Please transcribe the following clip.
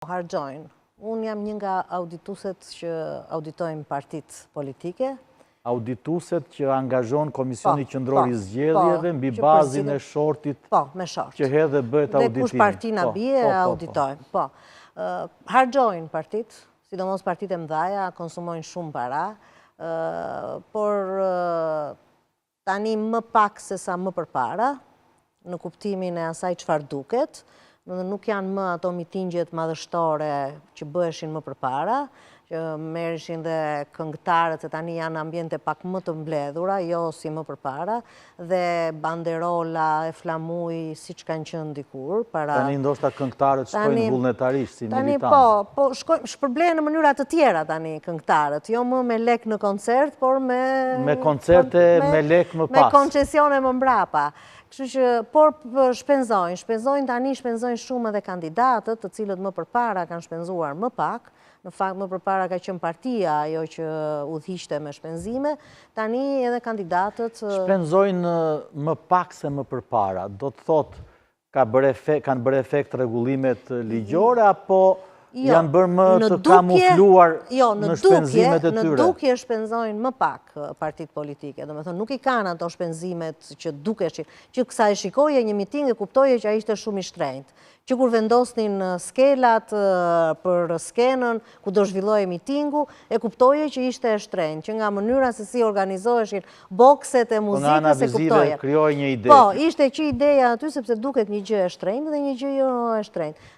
Harxojnë. Unë jam një nga audituset që auditojnë partit politike. Audituset që angazhon Komisioni Qendror i Zgjedhjeve mbi bazin e shortit që hedh dhe bëhet auditimi. Dhe kush parti na bie, auditojnë. Harxojnë partit, sidomos partit e mëdhaja, konsumojnë shumë para, por tani më pak se sa më përpara, në kuptimin e asaj çfarë duket. Nuk janë më ato mitingjet madhështore që bëheshin më përpara, që merreshin dhe këngëtarët, se tani janë ambiente pak më të mbledhura, jo si më përpara, dhe banderola e flamuj siç kanë qenë dikur. Tani ndoshta këngëtarët shkojnë vullnetarisht si militantë. Tani po shpërblehen në mënyra të tjera tani këngëtarët, jo më me lek në koncert, por me koncerte me lek më pas. Me koncesione më mbrapa. Kështu që, por shpenzojnë tani shumë edhe kandidatët, të cilët më përpara kanë shpenzuar më pak, në fakt më përpara ka qenë partia ajo që udhëhiqte me shpenzime, tani edhe kandidatët... Shpenzojnë më pak se më përpara, do të thotë kanë bërë efekt rregullimet ligjore, apo janë bërë më të kamufluar në shpenzimet e tyre? Në dukje shpenzojnë më pak partit politike. Do me thonë, nuk i kanë ato shpenzimet që dukeshin, që kësa e shikoje një miting e kuptoje që a ishte shumë i shtrenjtë. Që kur vendosnin skelat për skenën, ku do zhvilloje mitingu, e kuptoje që ishte e shtrenjtë, që nga mënyra se si organizoheshin bokset e muzikës e kuptoje. Kryoj një ide. Po, ishte që ideja aty sepse duket një gjë e shtrenjtë dhe një gjë jo e shtrenjtë.